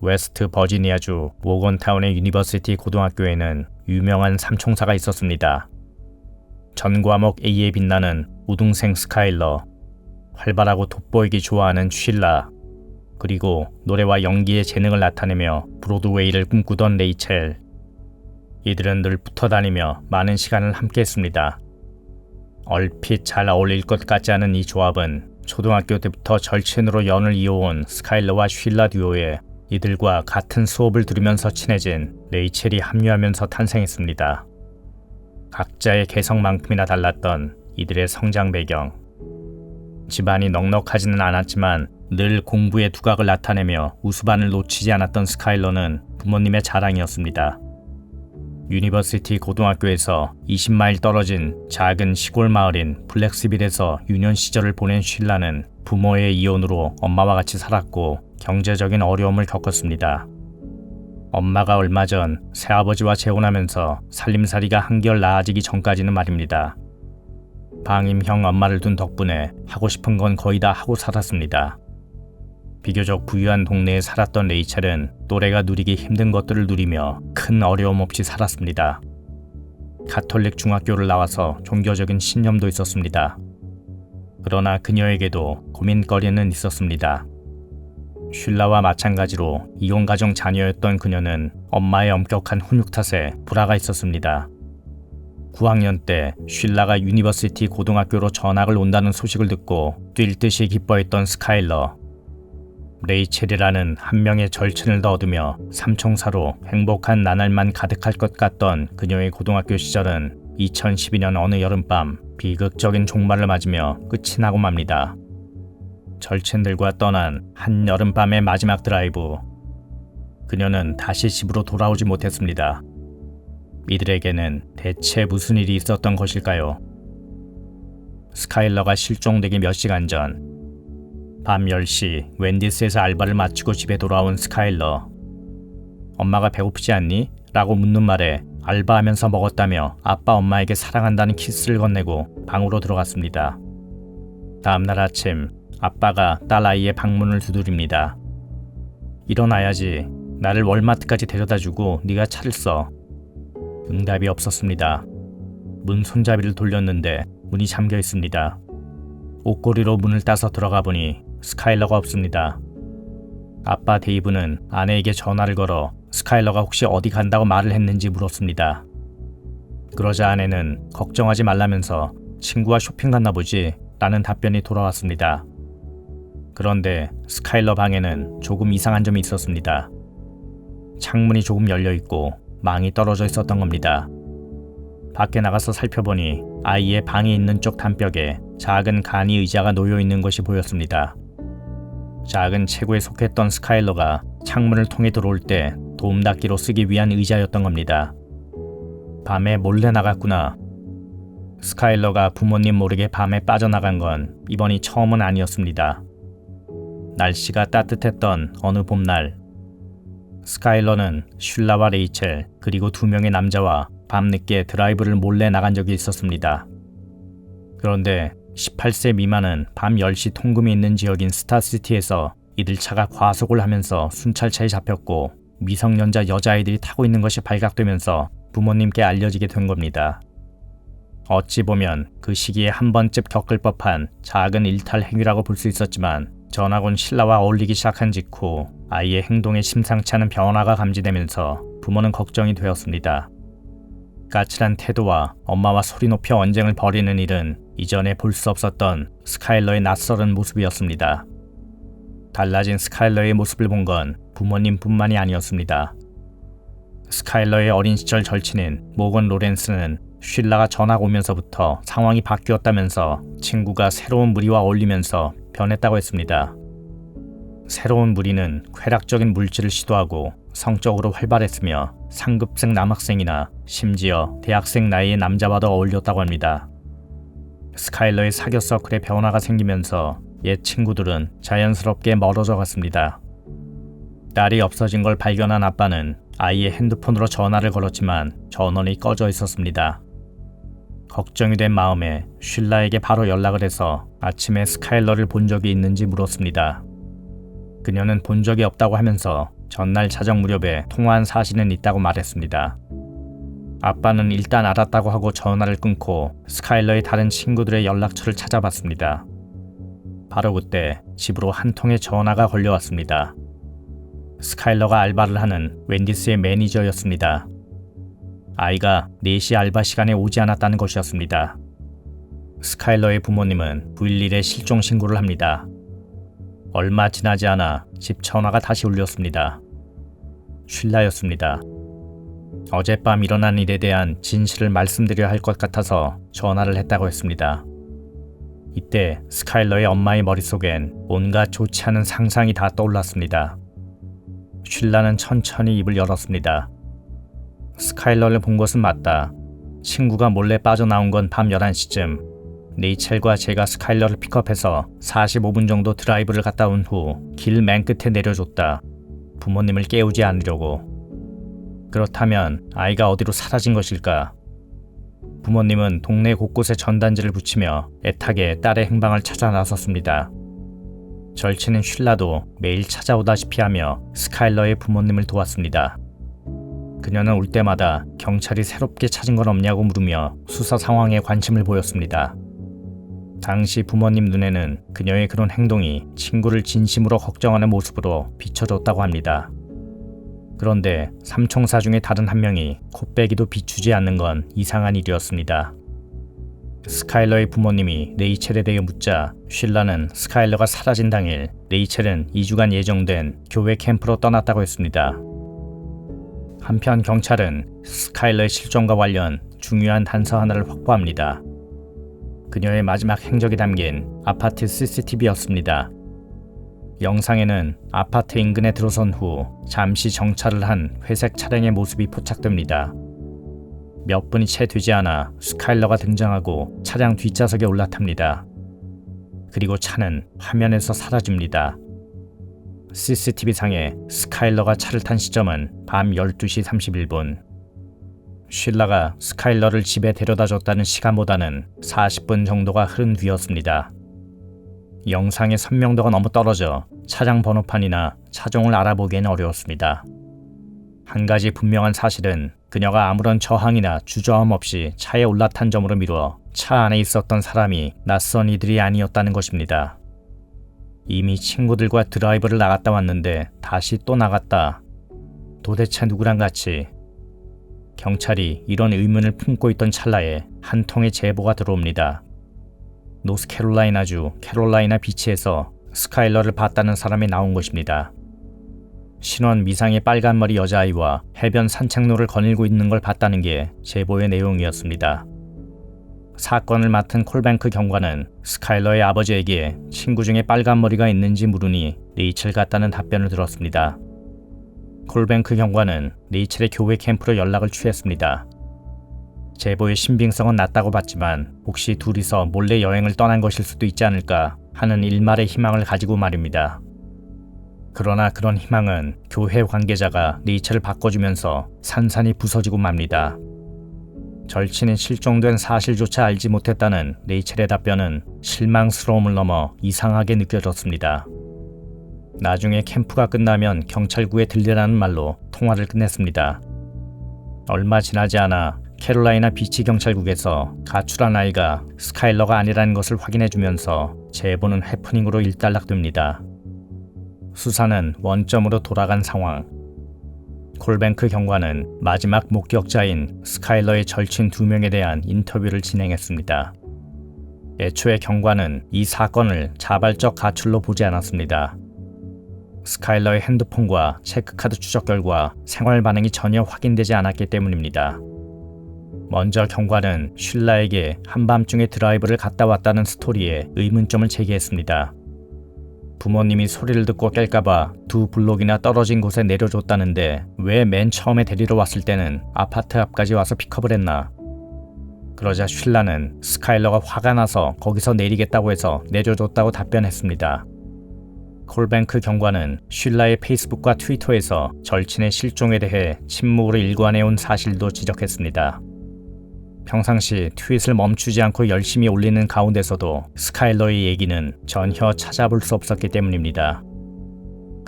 웨스트 버지니아주 모건타운의 유니버시티 고등학교에는 유명한 삼총사가 있었습니다. 전 과목 A에 빛나는 우등생 스카일러, 활발하고 돋보이기 좋아하는 쉴라, 그리고 노래와 연기의 재능을 나타내며 브로드웨이를 꿈꾸던 레이첼. 이들은 늘 붙어다니며 많은 시간을 함께했습니다. 얼핏 잘 어울릴 것 같지 않은 이 조합은 초등학교 때부터 절친으로 연을 이어온 스카일러와 쉴라 듀오에 이들과 같은 수업을 들으면서 친해진 레이첼이 합류하면서 탄생했습니다. 각자의 개성만큼이나 달랐던 이들의 성장 배경. 집안이 넉넉하지는 않았지만 늘 공부에 두각을 나타내며 우수반을 놓치지 않았던 스카일러는 부모님의 자랑이었습니다. 유니버시티 고등학교에서 20마일 떨어진 작은 시골 마을인 블랙스빌에서 유년 시절을 보낸 쉴라는 부모의 이혼으로 엄마와 같이 살았고 경제적인 어려움을 겪었습니다. 엄마가 얼마 전 새아버지와 재혼하면서 살림살이가 한결 나아지기 전까지는 말입니다. 방임형 엄마를 둔 덕분에 하고 싶은 건 거의 다 하고 살았습니다. 비교적 부유한 동네에 살았던 레이첼은 또래가 누리기 힘든 것들을 누리며 큰 어려움 없이 살았습니다. 가톨릭 중학교를 나와서 종교적인 신념도 있었습니다. 그러나 그녀에게도 고민거리는 있었습니다. 쉴라와 마찬가지로 이혼가정 자녀였던 그녀는 엄마의 엄격한 훈육 탓에 불화가 있었습니다. 9학년 때 쉴라가 유니버시티 고등학교로 전학을 온다는 소식을 듣고 뛸 듯이 기뻐했던 스카일러. 레이첼이라는 한 명의 절친을 더 얻으며 삼총사로 행복한 나날만 가득할 것 같던 그녀의 고등학교 시절은 2012년 어느 여름밤 비극적인 종말을 맞으며 끝이 나고 맙니다. 절친들과 떠난 한 여름밤의 마지막 드라이브. 그녀는 다시 집으로 돌아오지 못했습니다. 이들에게는 대체 무슨 일이 있었던 것일까요? 스카일러가 실종되기 몇 시간 전, 밤 10시 웬디스에서 알바를 마치고 집에 돌아온 스카일러. 엄마가 배고프지 않니? 라고 묻는 말에 알바하면서 먹었다며 아빠 엄마에게 사랑한다는 키스를 건네고 방으로 들어갔습니다. 다음날 아침 아빠가 딸 아이의 방문을 두드립니다. 일어나야지. 나를 월마트까지 데려다주고 네가 차를 써. 응답이 없었습니다. 문 손잡이를 돌렸는데 문이 잠겨 있습니다. 옷걸이로 문을 따서 들어가 보니 스카일러가 없습니다. 아빠 데이브는 아내에게 전화를 걸어 스카일러가 혹시 어디 간다고 말을 했는지 물었습니다. 그러자 아내는 걱정하지 말라면서 친구와 쇼핑 갔나 보지 라는 답변이 돌아왔습니다. 그런데 스카일러 방에는 조금 이상한 점이 있었습니다. 창문이 조금 열려있고 망이 떨어져 있었던 겁니다. 밖에 나가서 살펴보니 아이의 방에 있는 쪽 단벽에 작은 간이 의자가 놓여있는 것이 보였습니다. 작은 체구에 속했던 스카일러가 창문을 통해 들어올 때 도움닫기로 쓰기 위한 의자였던 겁니다. 밤에 몰래 나갔구나. 스카일러가 부모님 모르게 밤에 빠져나간 건 이번이 처음은 아니었습니다. 날씨가 따뜻했던 어느 봄날, 스카일러는 쉴라와 레이첼 그리고 2명의 남자와 밤늦게 드라이브를 몰래 나간 적이 있었습니다. 그런데 18세 미만은 밤 10시 통금이 있는 지역인 스타시티에서 이들 차가 과속을 하면서 순찰차에 잡혔고 미성년자 여자아이들이 타고 있는 것이 발각되면서 부모님께 알려지게 된 겁니다. 어찌 보면 그 시기에 한 번쯤 겪을 법한 작은 일탈 행위라고 볼 수 있었지만 전학 온 쉴라와 어울리기 시작한 직후 아이의 행동에 심상치 않은 변화가 감지되면서 부모는 걱정이 되었습니다. 까칠한 태도와 엄마와 소리 높여 언쟁을 벌이는 일은 이전에 볼 수 없었던 스카일러의 낯설은 모습이었습니다. 달라진 스카일러의 모습을 본 건 부모님뿐만이 아니었습니다. 스카일러의 어린 시절 절친인 모건 로렌스는 쉴라가 전학 오면서부터 상황이 바뀌었다면서 친구가 새로운 무리와 어울리면서 변했다고 했습니다. 새로운 무리는 쾌락적인 물질을 시도하고 성적으로 활발했으며 상급생 남학생이나 심지어 대학생 나이의 남자와도 어울렸다고 합니다. 스카일러의 사교 서클에 변화가 생기면서 옛 친구들은 자연스럽게 멀어져 갔습니다. 딸이 없어진 걸 발견한 아빠는 아이의 핸드폰으로 전화를 걸었지만 전원이 꺼져 있었습니다. 걱정이 된 마음에 쉴라에게 바로 연락을 해서 아침에 스카일러를 본 적이 있는지 물었습니다. 그녀는 본 적이 없다고 하면서 전날 자정 무렵에 통화한 사실은 있다고 말했습니다. 아빠는 일단 알았다고 하고 전화를 끊고 스카일러의 다른 친구들의 연락처를 찾아봤습니다. 바로 그때 집으로 한 통의 전화가 걸려왔습니다. 스카일러가 알바를 하는 웬디스의 매니저였습니다. 아이가 4시 알바 시간에 오지 않았다는 것이었습니다. 스카일러의 부모님은 911에 실종 신고를 합니다. 얼마 지나지 않아 집 전화가 다시 울렸습니다. 쉴라였습니다. 어젯밤 일어난 일에 대한 진실을 말씀드려야 할 것 같아서 전화를 했다고 했습니다. 이때 스카일러의 엄마의 머릿속엔 온갖 좋지 않은 상상이 다 떠올랐습니다. 쉴라는 천천히 입을 열었습니다. 스카일러를 본 것은 맞다. 친구가 몰래 빠져나온 건 밤 11시쯤. 레이첼과 제가 스카일러를 픽업해서 45분 정도 드라이브를 갔다 온 후 길 맨 끝에 내려줬다. 부모님을 깨우지 않으려고. 그렇다면 아이가 어디로 사라진 것일까? 부모님은 동네 곳곳에 전단지를 붙이며 애타게 딸의 행방을 찾아 나섰습니다. 절친인 쉴라도 매일 찾아오다시피 하며 스카일러의 부모님을 도왔습니다. 그녀는 올 때마다 경찰이 새롭게 찾은 건 없냐고 물으며 수사 상황에 관심을 보였습니다. 당시 부모님 눈에는 그녀의 그런 행동이 친구를 진심으로 걱정하는 모습으로 비춰졌다고 합니다. 그런데 삼총사 중에 다른 한 명이 코빼기도 비추지 않는 건 이상한 일이었습니다. 스카일러의 부모님이 레이첼에 대해 묻자 쉴라는 스카일러가 사라진 당일 레이첼은 2주간 예정된 교회 캠프로 떠났다고 했습니다. 한편 경찰은 스카일러의 실종과 관련 중요한 단서 하나를 확보합니다. 그녀의 마지막 행적이 담긴 아파트 CCTV였습니다. 영상에는 아파트 인근에 들어선 후 잠시 정차를 한 회색 차량의 모습이 포착됩니다. 몇 분이 채 되지 않아 스카일러가 등장하고 차량 뒷좌석에 올라탑니다. 그리고 차는 화면에서 사라집니다. CCTV상에 스카일러가 차를 탄 시점은 밤 12시 31분. 쉴라가 스카일러를 집에 데려다줬다는 시간보다는 40분 정도가 흐른 뒤였습니다. 영상의 선명도가 너무 떨어져 차량 번호판이나 차종을 알아보기에는 어려웠습니다. 한 가지 분명한 사실은 그녀가 아무런 저항이나 주저함 없이 차에 올라탄 점으로 미루어 차 안에 있었던 사람이 낯선 이들이 아니었다는 것입니다. 이미 친구들과 드라이브를 나갔다 왔는데 다시 또 나갔다. 도대체 누구랑 같이? 경찰이 이런 의문을 품고 있던 찰나에 한 통의 제보가 들어옵니다. 노스캐롤라이나주 캐롤라이나 비치에서 스카일러를 봤다는 사람이 나온 것입니다. 신원 미상의 빨간머리 여자아이와 해변 산책로를 거닐고 있는 걸 봤다는 게 제보의 내용이었습니다. 사건을 맡은 콜뱅크 경관은 스카일러의 아버지에게 친구 중에 빨간머리가 있는지 물으니 레이첼 같다는 답변을 들었습니다. 콜뱅크 경관은 레이첼의 교회 캠프로 연락을 취했습니다. 제보의 신빙성은 낮다고 봤지만 혹시 둘이서 몰래 여행을 떠난 것일 수도 있지 않을까 하는 일말의 희망을 가지고 말입니다. 그러나 그런 희망은 교회 관계자가 레이첼을 바꿔주면서 산산이 부서지고 맙니다. 절친이 실종된 사실조차 알지 못했다는 레이첼의 답변은 실망스러움을 넘어 이상하게 느껴졌습니다. 나중에 캠프가 끝나면 경찰국에 들리라는 말로 통화를 끝냈습니다. 얼마 지나지 않아 캐롤라이나 비치 경찰국에서 가출한 아이가 스카일러가 아니라는 것을 확인해주면서 제보는 해프닝으로 일단락됩니다. 수사는 원점으로 돌아간 상황. 콜뱅크 경관은 마지막 목격자인 스카일러의 절친 2명에 대한 인터뷰를 진행했습니다. 애초에 경관은 이 사건을 자발적 가출로 보지 않았습니다. 스카일러의 핸드폰과 체크카드 추적 결과 생활 반응이 전혀 확인되지 않았기 때문입니다. 먼저 경관은 쉴라에게 한밤중에 드라이브를 갔다 왔다는 스토리에 의문점을 제기했습니다. 부모님이 소리를 듣고 깰까봐 2 블록이나 떨어진 곳에 내려줬다는데 왜 맨 처음에 데리러 왔을 때는 아파트 앞까지 와서 픽업을 했나? 그러자 쉴라는 스카일러가 화가 나서 거기서 내리겠다고 해서 내려줬다고 답변했습니다. 콜뱅크 경관은 쉴라의 페이스북과 트위터에서 절친의 실종에 대해 침묵으로 일관해온 사실도 지적했습니다. 평상시 트윗을 멈추지 않고 열심히 올리는 가운데서도 스카일러의 얘기는 전혀 찾아볼 수 없었기 때문입니다.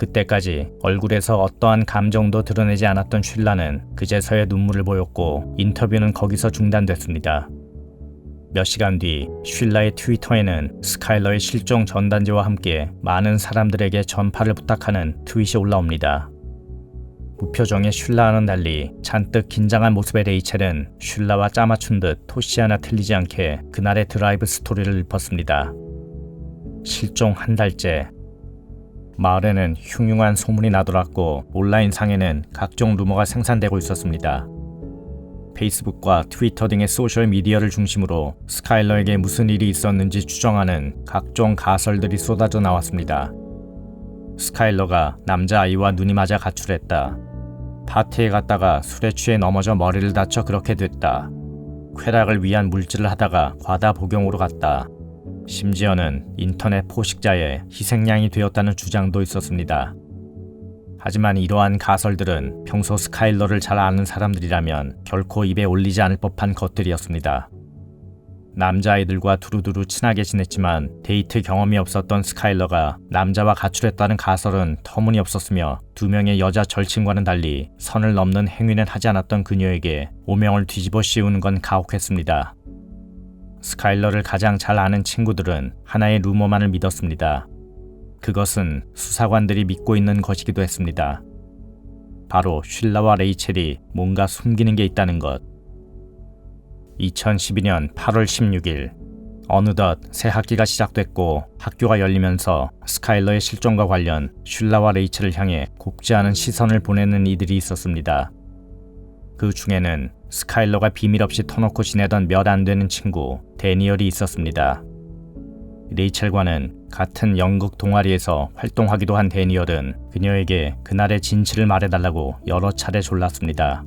그때까지 얼굴에서 어떠한 감정도 드러내지 않았던 쉴라는 그제서야 눈물을 보였고 인터뷰는 거기서 중단됐습니다. 몇 시간 뒤 쉴라의 트위터에는 스카일러의 실종 전단지와 함께 많은 사람들에게 전파를 부탁하는 트윗이 올라옵니다. 무표정의 쉴라와는 달리 잔뜩 긴장한 모습의 레이첼은 쉴라와 짜맞춘 듯 토시 하나 틀리지 않게 그날의 드라이브 스토리를 읊었습니다. 실종 한 달째. 마을에는 흉흉한 소문이 나돌았고 온라인상에는 각종 루머가 생산되고 있었습니다. 페이스북과 트위터 등의 소셜미디어를 중심으로 스카일러에게 무슨 일이 있었는지 추정하는 각종 가설들이 쏟아져 나왔습니다. 스카일러가 남자아이와 눈이 맞아 가출했다. 파티에 갔다가 술에 취해 넘어져 머리를 다쳐 그렇게 됐다. 쾌락을 위한 물질을 하다가 과다 복용으로 갔다. 심지어는 인터넷 포식자의 희생양이 되었다는 주장도 있었습니다. 하지만 이러한 가설들은 평소 스카일러를 잘 아는 사람들이라면 결코 입에 올리지 않을 법한 것들이었습니다. 남자아이들과 두루두루 친하게 지냈지만 데이트 경험이 없었던 스카일러가 남자와 가출했다는 가설은 터무니없었으며 두 명의 여자 절친과는 달리 선을 넘는 행위는 하지 않았던 그녀에게 오명을 뒤집어 씌우는 건 가혹했습니다. 스카일러를 가장 잘 아는 친구들은 하나의 루머만을 믿었습니다. 그것은 수사관들이 믿고 있는 것이기도 했습니다. 바로 쉴라와 레이첼이 뭔가 숨기는 게 있다는 것. 2012년 8월 16일 어느덧 새 학기가 시작됐고 학교가 열리면서 스카일러의 실종과 관련 쉴라와 레이첼을 향해 곱지 않은 시선을 보내는 이들이 있었습니다. 그 중에는 스카일러가 비밀 없이 터놓고 지내던 몇 안 되는 친구 데니얼이 있었습니다. 레이첼과는 같은 연극 동아리에서 활동하기도 한 데니얼은 그녀에게 그날의 진실을 말해달라고 여러 차례 졸랐습니다.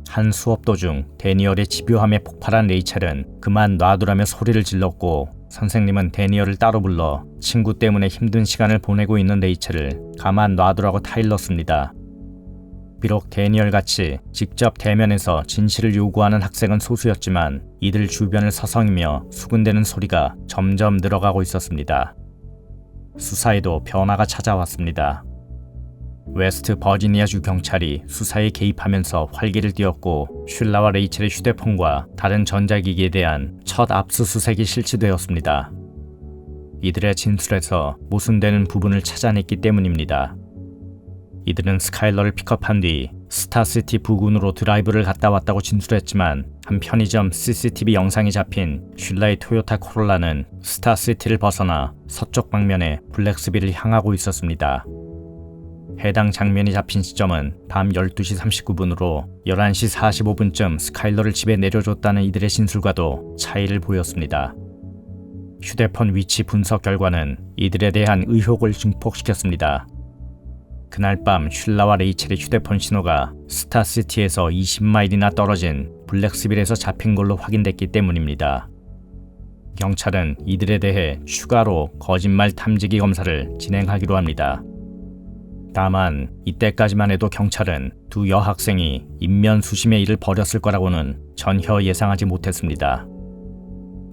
한 수업 도중 데니얼의 집요함에 폭발한 레이첼은 그만 놔두라며 소리를 질렀고 선생님은 데니얼을 따로 불러 친구 때문에 힘든 시간을 보내고 있는 레이첼을 가만 놔두라고 타일렀습니다. 비록 데니얼같이 직접 대면해서 진실을 요구하는 학생은 소수였지만 이들 주변을 서성이며 수군대는 소리가 점점 늘어가고 있었습니다. 수사에도 변화가 찾아왔습니다. 웨스트 버지니아주 경찰이 수사에 개입하면서 활기를 띠었고 쉴라와 레이첼의 휴대폰과 다른 전자기기에 대한 첫 압수수색이 실시되었습니다. 이들의 진술에서 모순되는 부분을 찾아냈기 때문입니다. 이들은 스카일러를 픽업한 뒤 스타시티 부근으로 드라이브를 갔다 왔다고 진술했지만 한 편의점 CCTV 영상이 잡힌 쉴라의 토요타 코롤라는 스타시티를 벗어나 서쪽 방면에 블랙스빌을 향하고 있었습니다. 해당 장면이 잡힌 시점은 밤 12시 39분으로 11시 45분쯤 스카일러를 집에 내려줬다는 이들의 진술과도 차이를 보였습니다. 휴대폰 위치 분석 결과는 이들에 대한 의혹을 증폭시켰습니다. 그날 밤 쉴라와 레이첼의 휴대폰 신호가 스타시티에서 20마일이나 떨어진 블랙스빌에서 잡힌 걸로 확인됐기 때문입니다. 경찰은 이들에 대해 추가로 거짓말 탐지기 검사를 진행하기로 합니다. 다만 이때까지만 해도 경찰은 두 여학생이 인면수심의 일을 벌였을 거라고는 전혀 예상하지 못했습니다.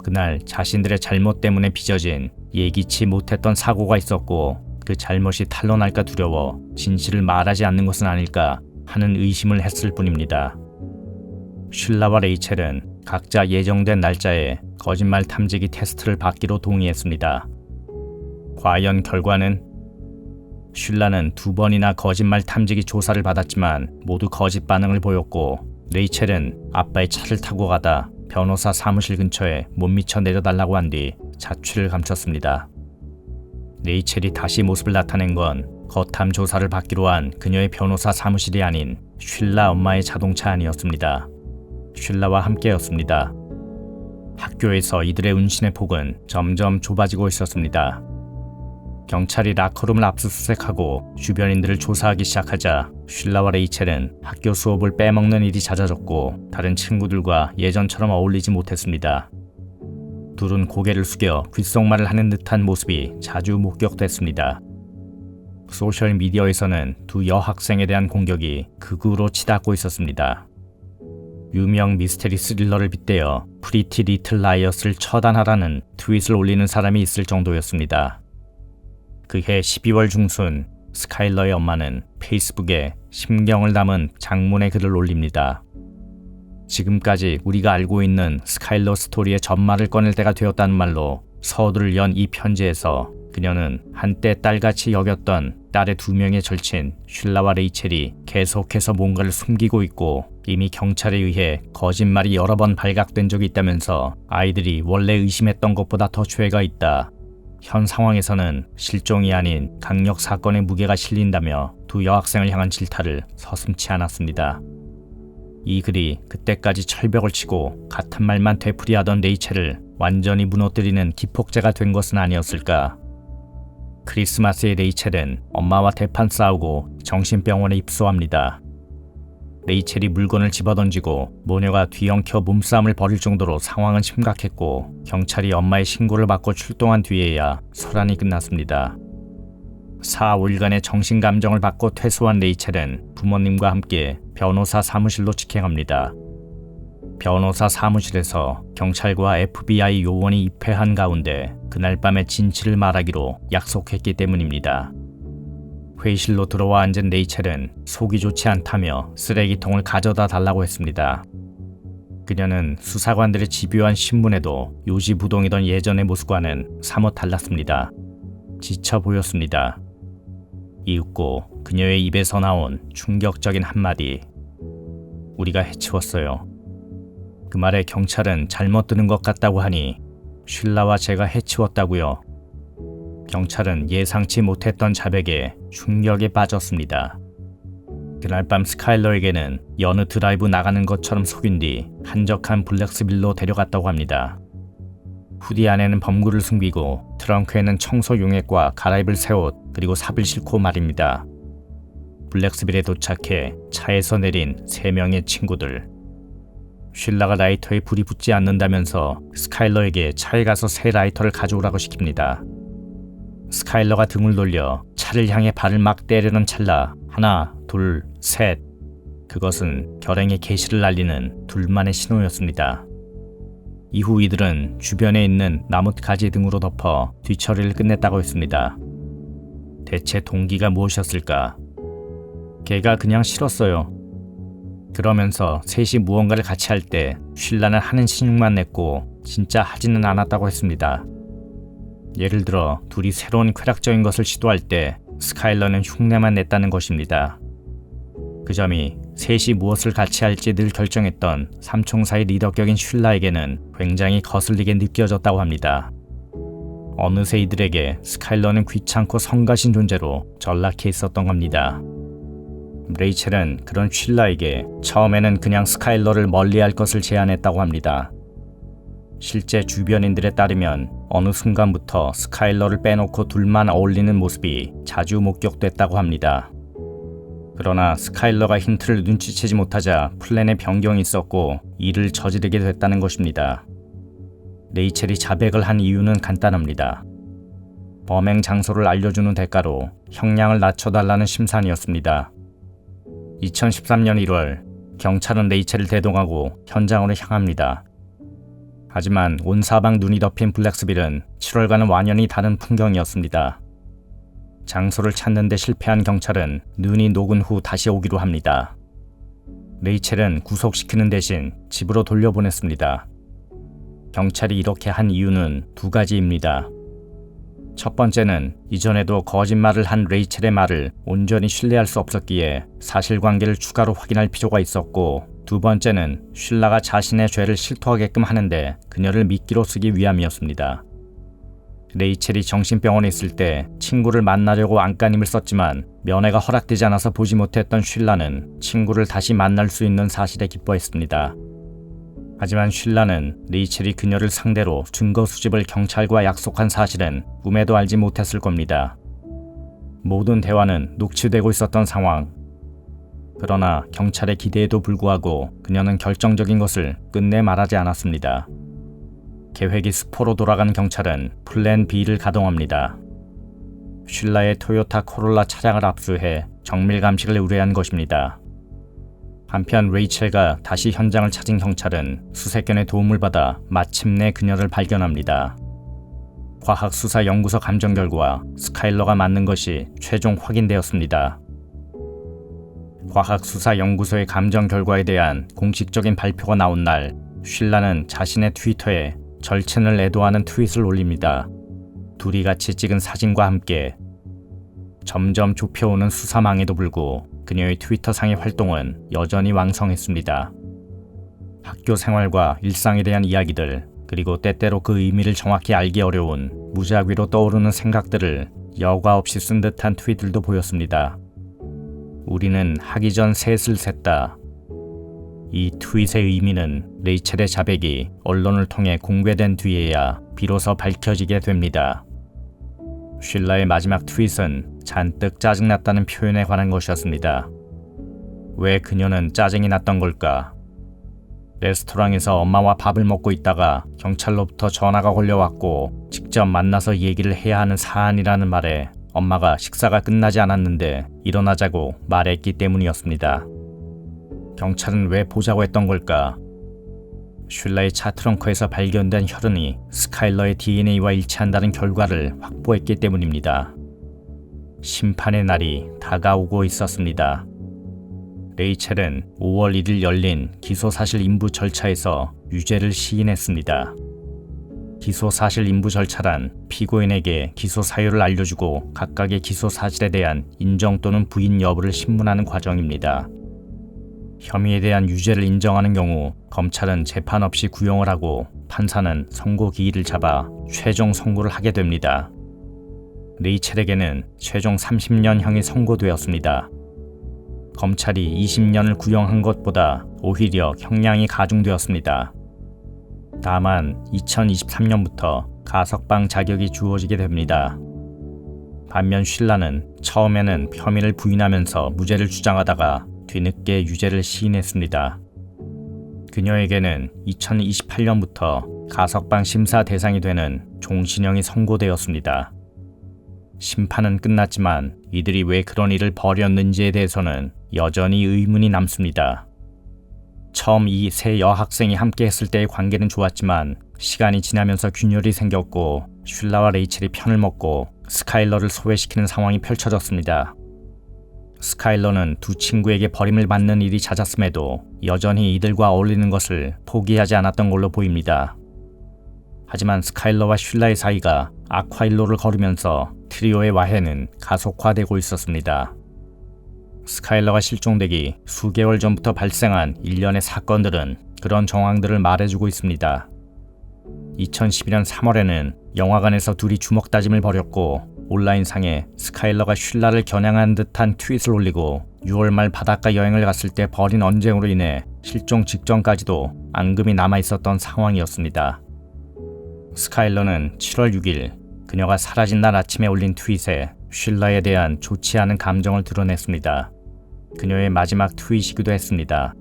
그날 자신들의 잘못 때문에 빚어진 예기치 못했던 사고가 있었고 그 잘못이 탄로날까 두려워 진실을 말하지 않는 것은 아닐까 하는 의심을 했을 뿐입니다. 쉴라와 레이첼은 각자 예정된 날짜에 거짓말 탐지기 테스트를 받기로 동의했습니다. 과연 결과는? 쉴라는 2번이나 거짓말 탐지기 조사를 받았지만 모두 거짓 반응을 보였고 레이첼은 아빠의 차를 타고 가다 변호사 사무실 근처에 못 미쳐 내려달라고 한 뒤 자취를 감췄습니다. 레이첼이 다시 모습을 나타낸 건 거탐 조사를 받기로 한 그녀의 변호사 사무실이 아닌 쉴라 엄마의 자동차 안이었습니다. 쉴라와 함께였습니다. 학교에서 이들의 운신의 폭은 점점 좁아지고 있었습니다. 경찰이 라커룸을 압수수색하고 주변인들을 조사하기 시작하자 쉴라와 레이첼은 학교 수업을 빼먹는 일이 잦아졌고 다른 친구들과 예전처럼 어울리지 못했습니다. 둘은 고개를 숙여 귓속말을 하는 듯한 모습이 자주 목격됐습니다. 소셜미디어에서는 두 여학생에 대한 공격이 극우로 치닫고 있었습니다. 유명 미스테리 스릴러를 빗대어 프리티 리틀 라이엇을 처단하라는 트윗을 올리는 사람이 있을 정도였습니다. 그해 12월 중순 스카일러의 엄마는 페이스북에 심경을 담은 장문의 글을 올립니다. 지금까지 우리가 알고 있는 스카일러 스토리의 전말을 꺼낼 때가 되었다는 말로 서두를 연 이 편지에서 그녀는 한때 딸같이 여겼던 딸의 2명의 절친 쉴라와 레이첼이 계속해서 뭔가를 숨기고 있고 이미 경찰에 의해 거짓말이 여러 번 발각된 적이 있다면서 아이들이 원래 의심했던 것보다 더 죄가 있다. 현 상황에서는 실종이 아닌 강력 사건의 무게가 실린다며 두 여학생을 향한 질타를 서슴지 않았습니다. 이 글이 그때까지 철벽을 치고 같은 말만 되풀이하던 레이첼을 완전히 무너뜨리는 기폭제가 된 것은 아니었을까. 크리스마스의 레이첼은 엄마와 대판 싸우고 정신병원에 입소합니다. 레이첼이 물건을 집어던지고 모녀가 뒤엉켜 몸싸움을 벌일 정도로 상황은 심각했고 경찰이 엄마의 신고를 받고 출동한 뒤에야 소란이 끝났습니다. 4, 5일간의 정신감정을 받고 퇴소한 레이첼은 부모님과 함께 변호사 사무실로 직행합니다. 변호사 사무실에서 경찰과 FBI 요원이 입회한 가운데 그날 밤의 진실을 말하기로 약속했기 때문입니다. 회의실로 들어와 앉은 레이첼은 속이 좋지 않다며 쓰레기통을 가져다 달라고 했습니다. 그녀는 수사관들의 집요한 신문에도 요지부동이던 예전의 모습과는 사뭇 달랐습니다. 지쳐 보였습니다. 이윽고 그녀의 입에서 나온 충격적인 한마디. 우리가 해치웠어요. 그 말에 경찰은 잘못 들은 것 같다고 하니 쉴라와 제가 해치웠다고요. 경찰은 예상치 못했던 자백에 충격에 빠졌습니다. 그날 밤 스카일러에게는 여느 드라이브 나가는 것처럼 속인 뒤 한적한 블랙스빌로 데려갔다고 합니다. 후디 안에는 범구를 숨기고 트렁크에는 청소 용액과 갈아입을 새 옷 그리고 삽을 싣고 말입니다. 블랙스빌에 도착해 차에서 내린 3명의 친구들. 쉴라가 라이터에 불이 붙지 않는다면서 스카일러에게 차에 가서 새 라이터를 가져오라고 시킵니다. 스카일러가 등을 돌려 차를 향해 발을 막 때리는 찰나 하나, 둘, 셋. 그것은 결행의 개시를 알리는 둘만의 신호였습니다. 이후 이들은 주변에 있는 나뭇가지 등으로 덮어 뒤처리를 끝냈다고 했습니다. 대체 동기가 무엇이었을까? 걔가 그냥 싫었어요. 그러면서 셋이 무언가를 같이 할 때 쉴라는 하는 신용만 냈고 진짜 하지는 않았다고 했습니다. 예를 들어 둘이 새로운 쾌락적인 것을 시도할 때 스카일러는 흉내만 냈다는 것입니다. 그 점이 셋이 무엇을 같이 할지 늘 결정했던 삼총사의 리더격인 쉴라에게는 굉장히 거슬리게 느껴졌다고 합니다. 어느새 이들에게 스카일러는 귀찮고 성가신 존재로 전락해 있었던 겁니다. 레이첼은 그런 쉴라에게 처음에는 그냥 스카일러를 멀리할 것을 제안했다고 합니다. 실제 주변인들에 따르면 어느 순간부터 스카일러를 빼놓고 둘만 어울리는 모습이 자주 목격됐다고 합니다. 그러나 스카일러가 힌트를 눈치채지 못하자 플랜에 변경이 있었고 이를 저지르게 됐다는 것입니다. 레이첼이 자백을 한 이유는 간단합니다. 범행 장소를 알려주는 대가로 형량을 낮춰달라는 심산이었습니다. 2013년 1월 경찰은 레이첼을 대동하고 현장으로 향합니다. 하지만 온 사방 눈이 덮인 블랙스빌은 7월과는 완연히 다른 풍경이었습니다. 장소를 찾는 데 실패한 경찰은 눈이 녹은 후 다시 오기로 합니다. 레이첼은 구속시키는 대신 집으로 돌려보냈습니다. 경찰이 이렇게 한 이유는 2가지입니다. 첫 번째는 이전에도 거짓말을 한 레이첼의 말을 온전히 신뢰할 수 없었기에 사실관계를 추가로 확인할 필요가 있었고, 두 번째는 쉴라가 자신의 죄를 실토하게끔 하는데 그녀를 미끼로 쓰기 위함이었습니다. 레이첼이 정신병원에 있을 때 친구를 만나려고 안간힘을 썼지만 면회가 허락되지 않아서 보지 못했던 쉴라는 친구를 다시 만날 수 있는 사실에 기뻐했습니다. 하지만 쉴라는 레이첼이 그녀를 상대로 증거 수집을 경찰과 약속한 사실은 꿈에도 알지 못했을 겁니다. 모든 대화는 녹취되고 있었던 상황. 그러나 경찰의 기대에도 불구하고 그녀는 결정적인 것을 끝내 말하지 않았습니다. 계획이 수포로 돌아간 경찰은 플랜 B를 가동합니다. 쉴라의 토요타 코롤라 차량을 압수해 정밀 감식을 의뢰한 것입니다. 한편 레이첼과 다시 현장을 찾은 경찰은 수색견의 도움을 받아 마침내 그녀를 발견합니다. 과학수사연구소 감정 결과 스카일러가 맞는 것이 최종 확인되었습니다. 과학수사연구소의 감정 결과에 대한 공식적인 발표가 나온 날, 쉴라는 자신의 트위터에 절친을 애도하는 트윗을 올립니다. 둘이 같이 찍은 사진과 함께. 점점 좁혀오는 수사망에도 불구 그녀의 트위터상의 활동은 여전히 왕성했습니다. 학교 생활과 일상에 대한 이야기들, 그리고 때때로 그 의미를 정확히 알기 어려운 무작위로 떠오르는 생각들을 여과 없이 쓴 듯한 트윗들도 보였습니다. 우리는 하기 전 셋을 셌다. 이 트윗의 의미는 레이첼의 자백이 언론을 통해 공개된 뒤에야 비로소 밝혀지게 됩니다. 쉴라의 마지막 트윗은 잔뜩 짜증났다는 표현에 관한 것이었습니다. 왜 그녀는 짜증이 났던 걸까? 레스토랑에서 엄마와 밥을 먹고 있다가 경찰로부터 전화가 걸려왔고 직접 만나서 얘기를 해야 하는 사안이라는 말에 엄마가 식사가 끝나지 않았는데 일어나자고 말했기 때문이었습니다. 경찰은 왜 보자고 했던 걸까? 쉴라의 차 트렁크에서 발견된 혈흔이 스카일러의 DNA와 일치한다는 결과를 확보했기 때문입니다. 심판의 날이 다가오고 있었습니다. 레이첼은 5월 1일 열린 기소사실 인부 절차에서 유죄를 시인했습니다. 기소사실 인부 절차란 피고인에게 기소 사유를 알려주고 각각의 기소 사실에 대한 인정 또는 부인 여부를 신문하는 과정입니다. 혐의에 대한 유죄를 인정하는 경우 검찰은 재판 없이 구형을 하고 판사는 선고 기일을 잡아 최종 선고를 하게 됩니다. 레이첼에게는 최종 30년형이 선고되었습니다. 검찰이 20년을 구형한 것보다 오히려 형량이 가중되었습니다. 다만 2023년부터 가석방 자격이 주어지게 됩니다. 반면 쉴라는 처음에는 혐의를 부인하면서 무죄를 주장하다가 뒤늦게 유죄를 시인했습니다. 그녀에게는 2028년부터 가석방 심사 대상이 되는 종신형이 선고되었습니다. 심판은 끝났지만 이들이 왜 그런 일을 벌였는지에 대해서는 여전히 의문이 남습니다. 처음 이 세 여학생이 함께 했을 때의 관계는 좋았지만 시간이 지나면서 균열이 생겼고 쉴라와 레이첼이 편을 먹고 스카일러를 소외시키는 상황이 펼쳐졌습니다. 스카일러는 두 친구에게 버림을 받는 일이 잦았음에도 여전히 이들과 어울리는 것을 포기하지 않았던 걸로 보입니다. 하지만 스카일러와 쉴라의 사이가 악화일로를 걸으면서 트리오의 와해는 가속화되고 있었습니다. 스카일러가 실종되기 수개월 전부터 발생한 일련의 사건들은 그런 정황들을 말해주고 있습니다. 2012년 3월에는 영화관에서 둘이 주먹다짐을 벌였고 온라인상에 스카일러가 쉴라를 겨냥한 듯한 트윗을 올리고 6월 말 바닷가 여행을 갔을 때 벌인 언쟁으로 인해 실종 직전까지도 앙금이 남아있었던 상황이었습니다. 스카일러는 7월 6일 그녀가 사라진 날 아침에 올린 트윗에 쉴라에 대한 좋지 않은 감정을 드러냈습니다. 그녀의 마지막 트윗이기도 했습니다.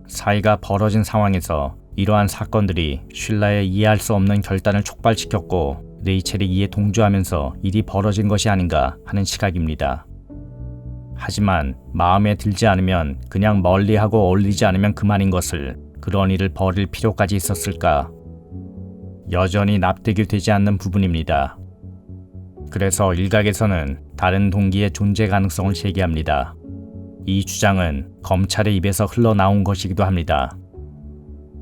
사이가 벌어진 상황에서 이러한 사건들이 쉴라의 이해할 수 없는 결단을 촉발시켰고 레이첼이 이에 동조하면서 일이 벌어진 것이 아닌가 하는 시각입니다. 하지만 마음에 들지 않으면 그냥 멀리하고 어울리지 않으면 그만인 것을 그런 일을 벌일 필요까지 있었을까? 여전히 납득이 되지 않는 부분입니다. 그래서 일각에서는 다른 동기의 존재 가능성을 제기합니다. 이 주장은 검찰의 입에서 흘러나온 것이기도 합니다.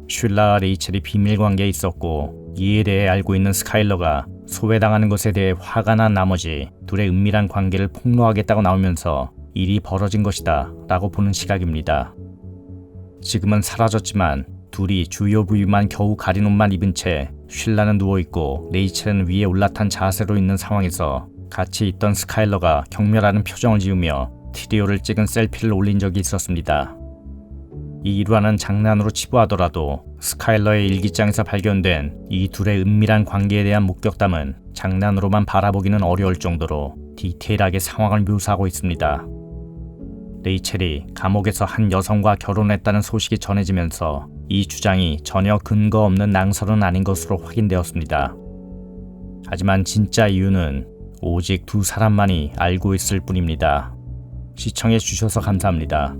쉴라와 레이첼이 비밀관계에 있었고 이에 대해 알고 있는 스카일러가 소외당하는 것에 대해 화가 난 나머지 둘의 은밀한 관계를 폭로하겠다고 나오면서 일이 벌어진 것이다 라고 보는 시각입니다. 지금은 사라졌지만 둘이 주요 부위만 겨우 가린 옷만 입은 채 쉴라는 누워있고 레이첼은 위에 올라탄 자세로 있는 상황에서 같이 있던 스카일러가 경멸하는 표정을 지으며 티리오를 찍은 셀피를 올린 적이 있었습니다. 이 일화는 장난으로 치부하더라도 스카일러의 일기장에서 발견된 이 둘의 은밀한 관계에 대한 목격담은 장난으로만 바라보기는 어려울 정도로 디테일하게 상황을 묘사하고 있습니다. 레이첼이 감옥에서 한 여성과 결혼했다는 소식이 전해지면서 이 주장이 전혀 근거 없는 낭설은 아닌 것으로 확인되었습니다. 하지만 진짜 이유는 오직 두 사람만이 알고 있을 뿐입니다. 시청해 주셔서 감사합니다.